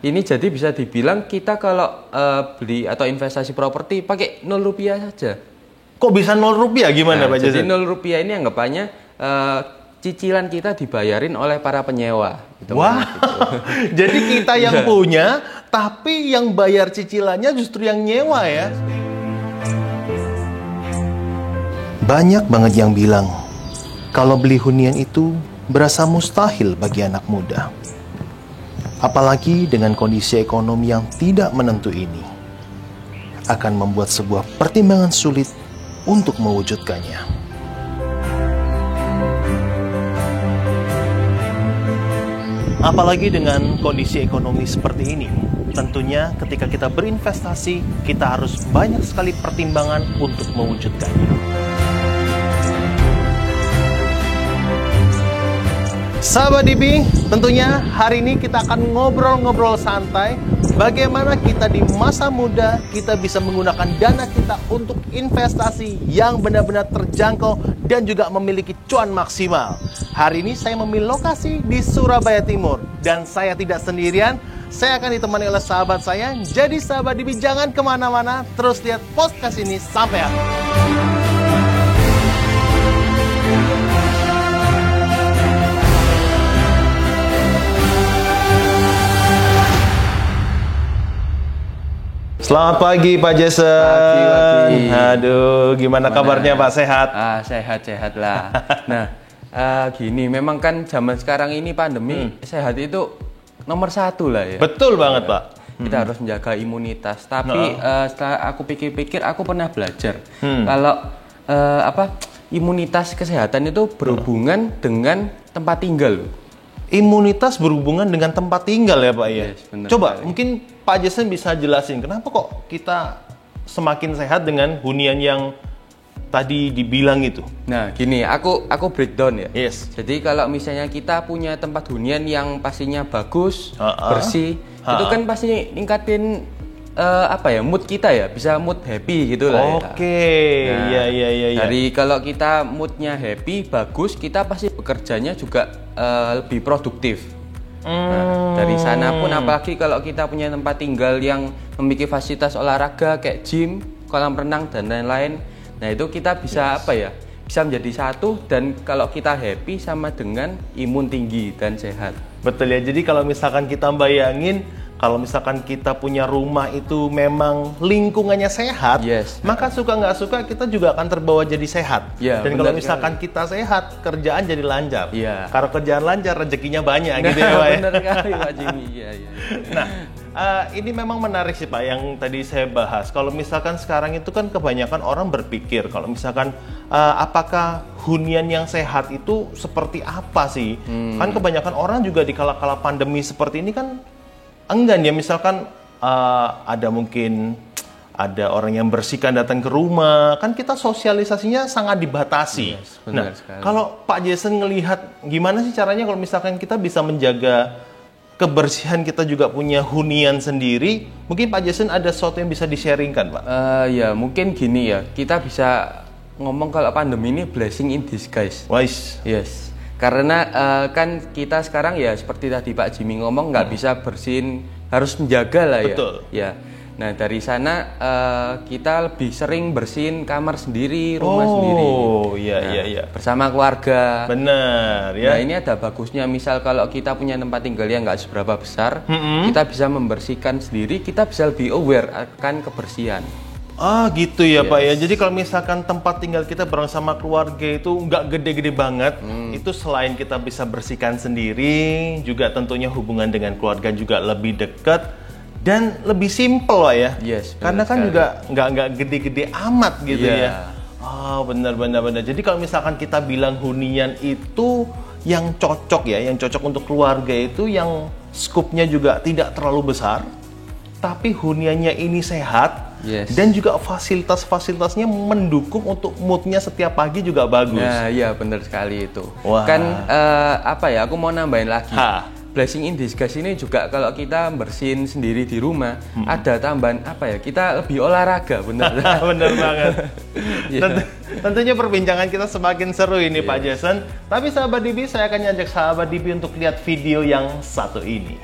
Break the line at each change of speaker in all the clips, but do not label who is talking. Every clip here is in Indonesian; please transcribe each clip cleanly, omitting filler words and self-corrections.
ini jadi bisa dibilang kita kalau beli atau investasi properti pakai 0 rupiah saja.
Kok bisa 0 rupiah? Gimana Pak
Jadi
Jason?
0 rupiah ini anggapannya cicilan kita dibayarin oleh para penyewa. Gitu.
Wah, jadi kita yang punya, tapi yang bayar cicilannya justru yang nyewa ya. Banyak banget yang bilang, kalau beli hunian itu berasa mustahil bagi anak muda. Apalagi dengan kondisi ekonomi yang tidak menentu ini, akan membuat sebuah pertimbangan sulit untuk mewujudkannya. Apalagi dengan kondisi ekonomi seperti ini, tentunya ketika kita berinvestasi, kita harus banyak sekali pertimbangan untuk mewujudkannya. Sahabat DB, tentunya hari ini kita akan ngobrol-ngobrol santai bagaimana kita di masa muda kita bisa menggunakan dana kita untuk investasi yang benar-benar terjangkau dan juga memiliki cuan maksimal. Hari ini saya memilih lokasi di Surabaya Timur dan saya tidak sendirian, saya akan ditemani oleh sahabat saya. Jadi sahabat DB jangan kemana-mana, terus lihat podcast ini sampai akhir. Selamat pagi Pak Jason.
Pagi.
Aduh, gimana kabarnya Pak? Sehat?
Sehat-sehat lah. Nah, gini, memang kan zaman sekarang ini pandemi, sehat itu nomor 1 lah ya.
Betul banget Pak.
Kita harus menjaga imunitas. Tapi setelah aku pikir-pikir, aku pernah belajar kalau imunitas kesehatan itu berhubungan dengan tempat tinggal.
Imunitas berhubungan dengan tempat tinggal ya Pak ya.
Yes, benar
Coba
sekali.
mungkin Pak Jason bisa jelasin kenapa kok kita semakin sehat dengan hunian yang tadi dibilang itu.
Nah, gini, aku breakdown ya.
Yes.
Jadi kalau misalnya kita punya tempat hunian yang pastinya bagus, bersih, itu kan pasti ningkatin mood kita ya, bisa mood happy gitu lah.
Oke,
ya.
Iya.
Dari kalau kita moodnya happy, bagus, kita pasti bekerjanya juga lebih produktif. Nah, dari sana pun apalagi kalau kita punya tempat tinggal yang memiliki fasilitas olahraga kayak gym, kolam renang dan lain-lain. Nah, itu kita bisa bisa menjadi satu, dan kalau kita happy sama dengan imun tinggi dan sehat.
Betul ya. Jadi kalau misalkan kita bayangin, kalau misalkan kita punya rumah itu memang lingkungannya sehat, maka suka nggak suka kita juga akan terbawa jadi sehat.
Ya,
dan kalau misalkan kita sehat, kerjaan jadi lancar.
Ya.
Kalau kerjaan lancar, rezekinya banyak gitu ya Pak.
Benar sekali Pak Jimmy. Iya.
Nah, ini memang menarik sih Pak yang tadi saya bahas. Kalau misalkan sekarang itu kan kebanyakan orang berpikir kalau misalkan apakah hunian yang sehat itu seperti apa sih? Kan kebanyakan orang juga di kala-kala pandemi seperti ini kan enggan ya, misalkan ada mungkin ada orang yang bersihkan datang ke rumah, kan kita sosialisasinya sangat dibatasi. Nah, kalau Pak Jason ngelihat gimana sih caranya kalau misalkan kita bisa menjaga kebersihan, kita juga punya hunian sendiri, mungkin Pak Jason ada sesuatu yang bisa di-sharingkan Pak?
Ya mungkin gini ya, kita bisa ngomong kalau pandemi ini blessing in disguise.
Wise.
Yes. Karena kan kita sekarang ya seperti tadi Pak Jimmy ngomong, nggak bisa bersihin, harus menjaga lah ya.
Betul.
Ya. Nah dari sana kita lebih sering bersihin kamar sendiri, rumah sendiri.
Oh iya.
Bersama keluarga.
Benar ya.
Nah ini ada bagusnya, misal kalau kita punya tempat tinggal yang nggak seberapa besar, kita bisa membersihkan sendiri, kita bisa lebih aware akan kebersihan.
Gitu ya Pak ya. Jadi kalau misalkan tempat tinggal kita bareng sama keluarga itu nggak gede-gede banget, itu selain kita bisa bersihkan sendiri, juga tentunya hubungan dengan keluarga juga lebih dekat dan lebih simple Pak ya.
Yes.
Karena kan
sekali.
juga nggak gede-gede amat gitu ya. Benar. Jadi kalau misalkan kita bilang hunian itu yang cocok ya, yang cocok untuk keluarga itu yang skupnya juga tidak terlalu besar, tapi huniannya ini sehat. Dan juga fasilitas-fasilitasnya mendukung untuk moodnya setiap pagi juga bagus.
Nah, iya benar sekali itu.
Wah.
Kan aku mau nambahin lagi. Blessing in disguise ini juga kalau kita bersihin sendiri di rumah, ada tambahan kita lebih olahraga, benar.
Benar banget. Tentunya perbincangan kita semakin seru ini Pak Jason. Tapi sahabat DB, saya akan ngajak sahabat DB untuk lihat video yang satu ini.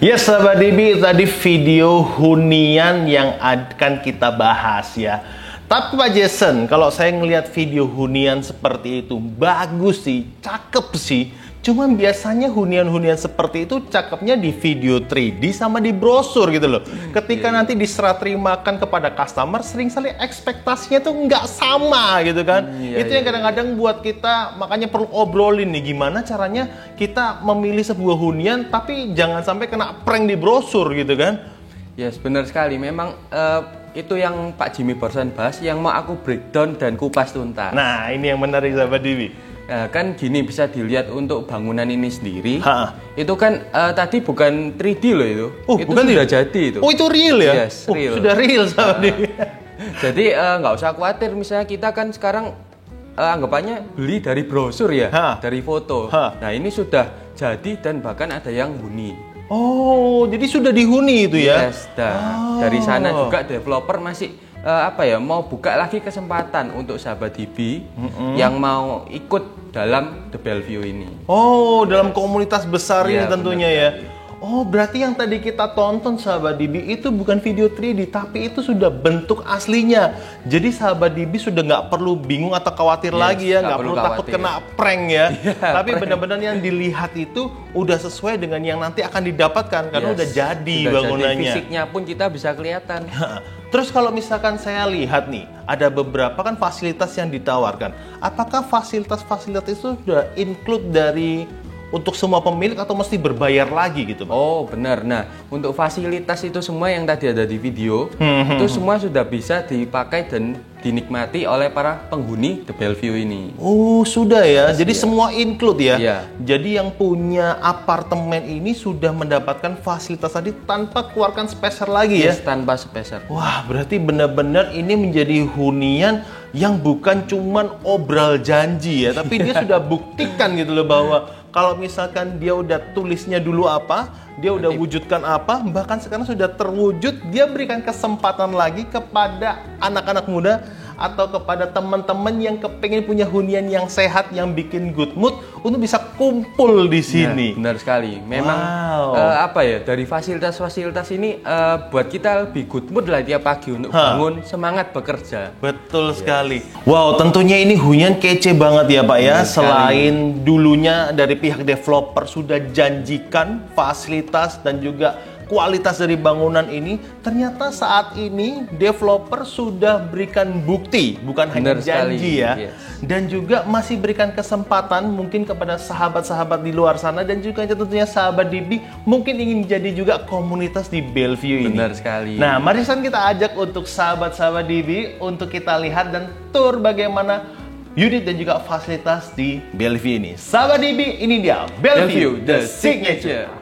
Yes, sahabat DB, tadi video hunian yang akan kita bahas ya. Tapi Pak Jason, kalau saya ngelihat video hunian seperti itu, bagus sih, cakep sih. Cuman biasanya hunian-hunian seperti itu cakepnya di video 3D sama di brosur gitu loh. Ketika nanti diserah terimakan kepada customer, sering sekali ekspektasinya tuh nggak sama gitu kan. Itu yang kadang-kadang buat kita, makanya perlu obrolin nih, gimana caranya kita memilih sebuah hunian tapi jangan sampai kena prank di brosur gitu kan.
Yes, benar sekali. Memang itu yang Pak Jimmy barusan bahas, yang mau aku breakdown dan kupas tuntas.
Nah, ini yang menarik sahabat Divi.
Kan gini, bisa dilihat untuk bangunan ini sendiri. Itu kan tadi bukan 3D loh itu. Itu
bukan
sudah jadi itu.
Oh, itu real ya?
Yes, real.
Sudah real sahabat Divi.
Jadi nggak usah khawatir, misalnya kita kan sekarang anggapannya beli dari brosur ya, dari foto. Nah, ini sudah jadi dan bahkan ada yang huni.
Oh, jadi sudah dihuni itu ya?
Yes, dari sana juga developer masih mau buka lagi kesempatan untuk sahabat DB yang mau ikut dalam The Bellevue ini.
Oh, dalam komunitas besar ini tentunya ya.
Sekali.
Oh, berarti yang tadi kita tonton sahabat DB itu bukan video 3D, tapi itu sudah bentuk aslinya. Jadi sahabat DB sudah nggak perlu bingung atau khawatir lagi ya, nggak perlu takut kena prank ya. Tapi benar-benar yang dilihat itu udah sesuai dengan yang nanti akan didapatkan karena udah jadi bangunannya.
Jadi fisiknya pun kita bisa kelihatan.
Terus kalau misalkan saya lihat nih, ada beberapa kan fasilitas yang ditawarkan. Apakah fasilitas-fasilitas itu sudah include dari untuk semua pemilik atau mesti berbayar lagi gitu, Pak?
Oh, benar. Nah, untuk fasilitas itu semua yang tadi ada di video, itu semua sudah bisa dipakai dan dinikmati oleh para penghuni The Bellevue ini.
Oh, sudah ya. Jadi semua include ya.
Iya.
Jadi yang punya apartemen ini sudah mendapatkan fasilitas tadi tanpa keluarkan speser lagi ya.
Tanpa speser.
Wah, berarti benar-benar ini menjadi hunian yang bukan cuman obral janji ya, tapi dia sudah buktikan gitu loh bahwa kalau misalkan dia udah tulisnya dulu apa, dia udah wujudkan apa, bahkan sekarang sudah terwujud, dia berikan kesempatan lagi kepada anak-anak muda atau kepada teman-teman yang kepengen punya hunian yang sehat, yang bikin good mood untuk bisa kumpul di sini.
Nah, benar sekali. Memang dari fasilitas-fasilitas ini buat kita lebih good mood lah tiap pagi untuk bangun semangat bekerja.
Betul sekali. Wow, tentunya ini hunian kece banget ya Pak ya. Selain dulunya dari pihak developer sudah janjikan fasilitas dan juga kualitas dari bangunan ini, ternyata saat ini developer sudah berikan bukti, bukan hanya janji ya. Dan juga masih berikan kesempatan mungkin kepada sahabat-sahabat di luar sana dan juga tentunya sahabat DB mungkin ingin jadi juga komunitas di Bellevue ini.
Benar sekali.
Nah, mari kita ajak untuk sahabat-sahabat DB untuk kita lihat dan tour bagaimana unit dan juga fasilitas di Bellevue ini. Sahabat DB, ini dia Bellevue, The Signature.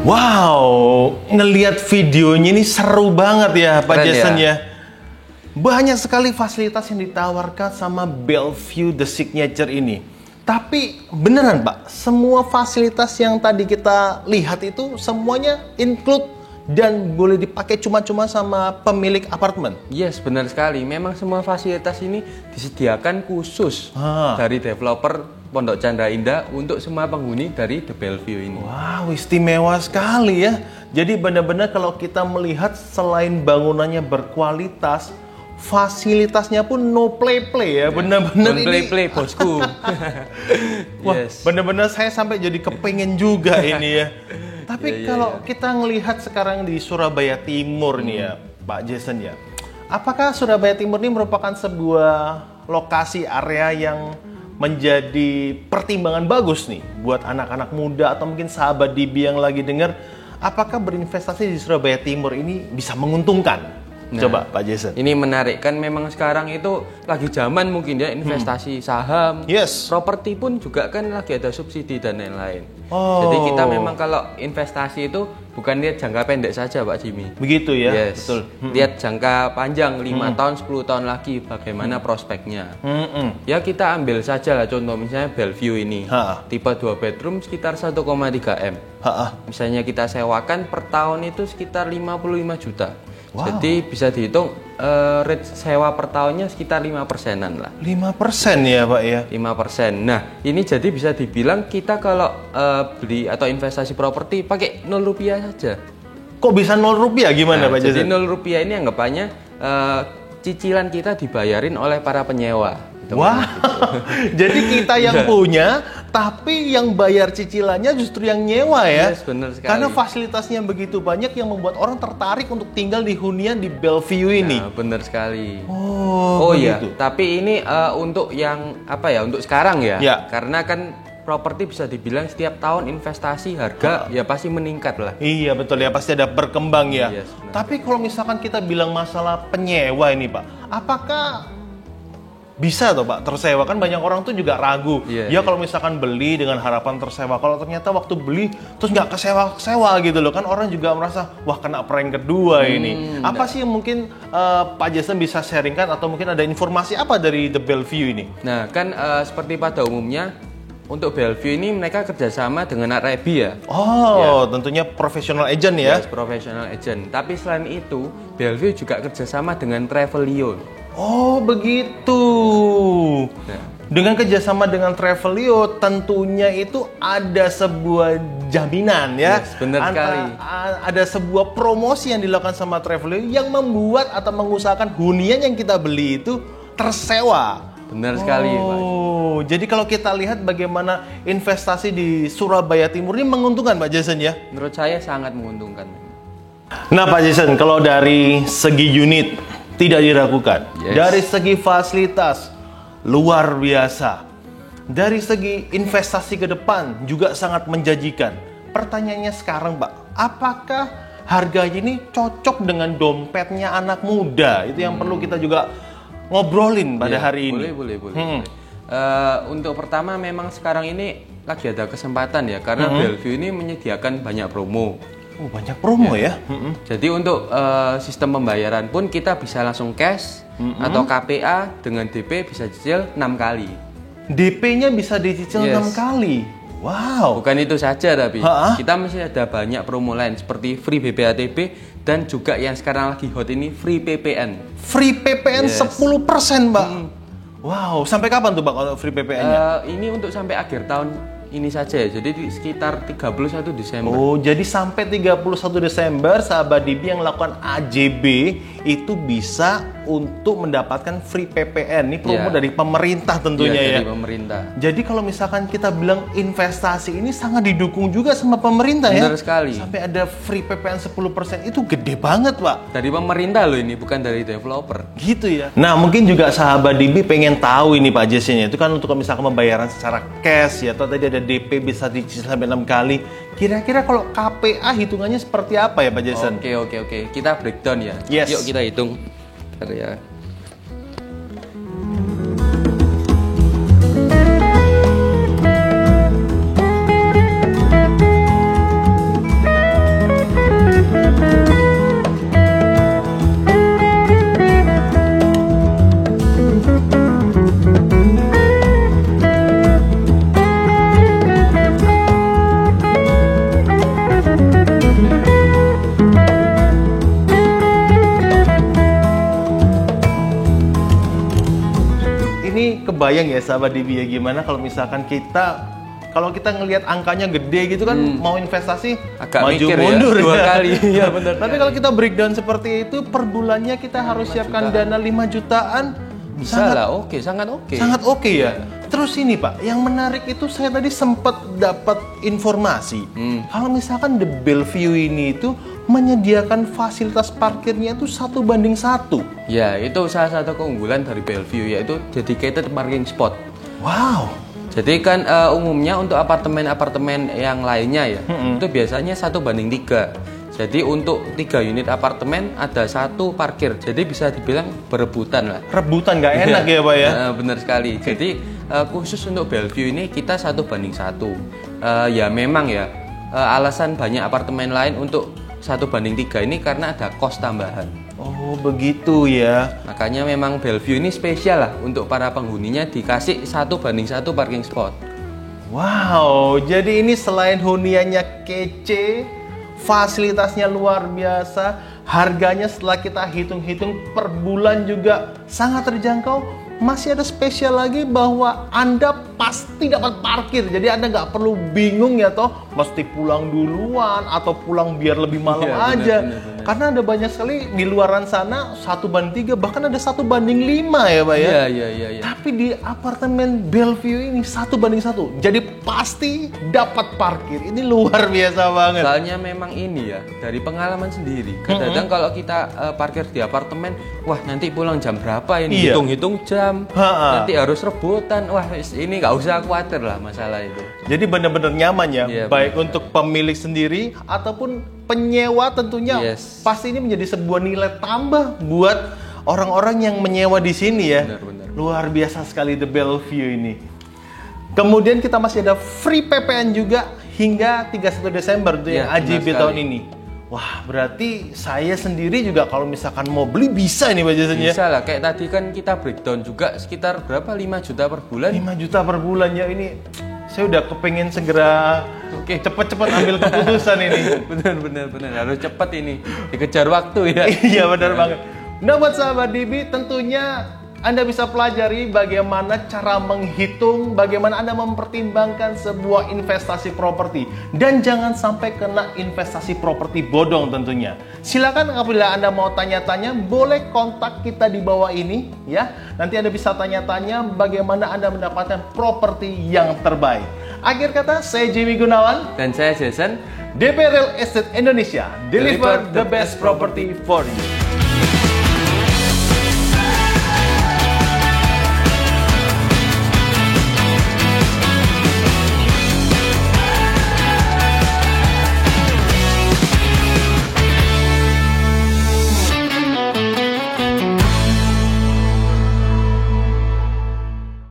Wow, ngelihat videonya ini seru banget ya Pak Jason ya. Banyak sekali fasilitas yang ditawarkan sama Bellevue The Signature ini. Tapi beneran Pak, semua fasilitas yang tadi kita lihat itu semuanya include dan boleh dipakai cuma-cuma sama pemilik apartemen?
Yes, benar sekali. Memang semua fasilitas ini disediakan khusus dari developer Pondok Chandra Indah untuk semua penghuni dari The Bellevue ini.
Wow, istimewa sekali ya. Jadi benar-benar kalau kita melihat selain bangunannya berkualitas, fasilitasnya pun no play-play ya. Benar-benar ini
play bosku.
Wah, benar-benar saya sampai jadi kepengen juga ini ya. Tapi kalau kita ngelihat sekarang di Surabaya Timur nih ya, Pak Jason ya. Apakah Surabaya Timur ini merupakan sebuah lokasi area yang menjadi pertimbangan bagus nih buat anak-anak muda atau mungkin sahabat DB yang lagi dengar, apakah berinvestasi di Surabaya Timur ini bisa menguntungkan? Coba Pak Jason.
Ini menarik kan, memang sekarang itu lagi zaman mungkin ya investasi saham,
Yes.
properti pun juga kan lagi ada subsidi dan lain-lain.
Oh.
Jadi kita memang kalau investasi itu bukan lihat jangka pendek saja Pak Jimmy.
Begitu ya,
Yes.
betul.
Lihat jangka panjang 5 tahun, 10 tahun lagi bagaimana prospeknya. Ya kita ambil saja lah contoh misalnya Bellevue ini. Tipe 2 bedroom sekitar 1,3 M. Misalnya kita sewakan per tahun itu sekitar 55 juta.
Wow.
Jadi bisa dihitung rate sewa per tahunnya sekitar 5%-an lah.
5% ya Pak ya?
5%. Nah, ini jadi bisa dibilang kita kalau beli atau investasi properti pakai 0 rupiah saja.
Kok bisa 0 rupiah gimana Pak
Jadi
Jason?
0 rupiah ini anggapannya cicilan kita dibayarin oleh para penyewa.
Wah, jadi kita yang punya, tapi yang bayar cicilannya justru yang nyewa ya?
Yes, benar sekali.
Karena fasilitasnya begitu banyak yang membuat orang tertarik untuk tinggal di hunian di Bellevue ini.
Nah, benar sekali.
Oh
iya,
begitu.
tapi ini untuk yang apa ya? Untuk sekarang ya.
Ya.
Karena kan properti bisa dibilang setiap tahun investasi harga ya pasti meningkat lah.
Iya betul ya, pasti ada berkembang ya.
Yes, benar.
Tapi kalau misalkan kita bilang masalah penyewa ini Pak, apakah bisa toh Pak tersewa? Kan banyak orang tuh juga ragu. Ya kalau misalkan beli dengan harapan tersewa, kalau ternyata waktu beli terus nggak kesewa gitu loh, kan orang juga merasa wah kena prank kedua ini. Apa sih yang mungkin Pak Jason bisa sharingkan, atau mungkin ada informasi apa dari The Bellevue ini?
Nah kan seperti pada umumnya untuk Bellevue ini mereka kerjasama dengan RIB ya.
Oh, tentunya professional agent ya.
Yes, professional agent. Tapi selain itu Bellevue juga kerjasama dengan Travelio.
Oh begitu.
Nah.
Dengan kerjasama dengan Travelio tentunya itu ada sebuah jaminan ya.
Yes, benar sekali.
Ada sebuah promosi yang dilakukan sama Travelio yang membuat atau mengusahakan hunian yang kita beli itu tersewa.
Benar sekali Pak.
Oh, jadi kalau kita lihat bagaimana investasi di Surabaya Timur ini menguntungkan Pak Jason ya?
Menurut saya sangat menguntungkan.
Nah Pak Jason, kalau dari segi unit tidak diragukan.
Yes.
Dari segi fasilitas luar biasa. Dari segi investasi ke depan juga sangat menjanjikan. Pertanyaannya sekarang Pak, apakah harganya ini cocok dengan dompetnya anak muda? Itu yang perlu kita juga ngobrolin pada hari ini.
Boleh. Untuk pertama memang sekarang ini lagi ada kesempatan ya, karena Bellevue ini menyediakan banyak promo.
Oh, banyak promo ya.
Jadi untuk sistem pembayaran pun kita bisa langsung cash atau KPA dengan DP bisa cicil 6 kali.
DP-nya bisa dicicil 6 kali. Wow.
Bukan itu saja tapi kita masih ada banyak promo lain seperti free BPATB dan juga yang sekarang lagi hot ini free PPN.
Free PPN 10% Mbak. Wow, sampai kapan tuh Mbak kalau free PPN-nya?
Ini untuk sampai akhir tahun ini saja ya, jadi di sekitar 31 Desember.
Oh, jadi sampai 31 Desember sahabat DB yang melakukan AJB itu bisa untuk mendapatkan free PPN. Ini promo dari pemerintah tentunya ya.
Dari pemerintah.
Jadi kalau misalkan kita bilang investasi ini sangat didukung juga sama pemerintah ya.
Benar sekali.
Sampai ada free PPN 10% itu gede banget Pak.
Dari pemerintah loh ini, bukan dari developer.
Gitu ya. Nah mungkin juga sahabat DB pengen tahu ini Pak Jason ya. Itu kan untuk misalkan pembayaran secara cash ya, atau tadi ada DP bisa dicicil sampai 6 kali. Kira-kira kalau KPA hitungannya seperti apa ya Pak Jason?
Oke. Kita breakdown ya.
Yes.
Yuk kita hitung. Bentar ya.
Kebayang ya sahabat DB ya, gimana kalau misalkan kalau kita ngelihat angkanya gede gitu kan, mau investasi
agak
maju
mikir
mundur
ya, 2 kali. Iya benar.
Tapi kalau kita breakdown seperti itu, per bulannya kita harus siapkan dana 5 jutaan.
Bisa lah, sangat oke.
Sangat oke ya. Terus ini Pak, yang menarik itu saya tadi sempat dapat informasi. Kalau misalkan The Bellevue ini itu menyediakan fasilitas parkirnya itu 1:1.
Ya, itu salah satu keunggulan dari Bellevue, yaitu dedicated parking spot.
Wow.
Jadi kan umumnya untuk apartemen-apartemen yang lainnya ya, itu biasanya 1:3. Jadi untuk 3 unit apartemen ada 1 parkir. Jadi bisa dibilang berebutan lah.
Rebutan nggak enak ya Pak ya?
Benar sekali. Jadi khusus untuk Bellevue ini kita 1 banding 1. Ya memang ya alasan banyak apartemen lain untuk 1 banding 3 ini karena ada kos tambahan.
Oh begitu ya.
Makanya memang Bellevue ini spesial lah untuk para penghuninya dikasih 1 banding 1 parking spot.
Wow, jadi ini selain huniannya kece, fasilitasnya luar biasa, harganya setelah kita hitung-hitung per bulan juga sangat terjangkau. Masih ada spesial lagi bahwa Anda pasti dapat parkir. Jadi Anda nggak perlu bingung ya toh, mesti pulang duluan atau pulang biar lebih malam aja. Benar. Karena ada banyak sekali di luaran sana 1 banding 3, bahkan ada 1 banding 5 ya Pak ya.
Iya.
Tapi di apartemen Bellevue ini 1 banding 1. Jadi pasti dapat parkir. Ini luar biasa banget.
Soalnya memang ini ya, dari pengalaman sendiri. Kadang-kadang kalau kita parkir di apartemen, wah nanti pulang jam berapa ini? Hitung-hitung jam. Nanti harus rebutan. Wah ini nggak usah khawatir lah masalah itu.
Jadi benar-benar nyaman ya, baik untuk pemilik sendiri ataupun penyewa tentunya. Pasti ini menjadi sebuah nilai tambah buat orang-orang yang menyewa di sini ya.
Benar.
Luar biasa sekali The Bellevue ini. Kemudian kita masih ada free PPN juga hingga 31 Desember tuh yang AJB tahun ini. Wah, berarti saya sendiri juga kalau misalkan mau beli bisa nih Pak Jason ya?
Bisa lah, kayak tadi kan kita breakdown juga sekitar berapa? 5 juta per bulan?
5 juta per bulan ya, ini saya udah kepengen segera cepet-cepet ambil keputusan ini.
Bener, harus cepet ini, dikejar waktu ya.
Iya benar banget. Nah buat sahabat DB, tentunya Anda bisa pelajari bagaimana cara menghitung, bagaimana Anda mempertimbangkan sebuah investasi properti. Dan jangan sampai kena investasi properti bodong tentunya. Silakan apabila Anda mau tanya-tanya, boleh kontak kita di bawah ini ya. Nanti Anda bisa tanya-tanya bagaimana Anda mendapatkan properti yang terbaik. Akhir kata, saya Jimmy Gunawan.
Dan saya Jason.
DP Real Estate Indonesia. Deliver the best property for you.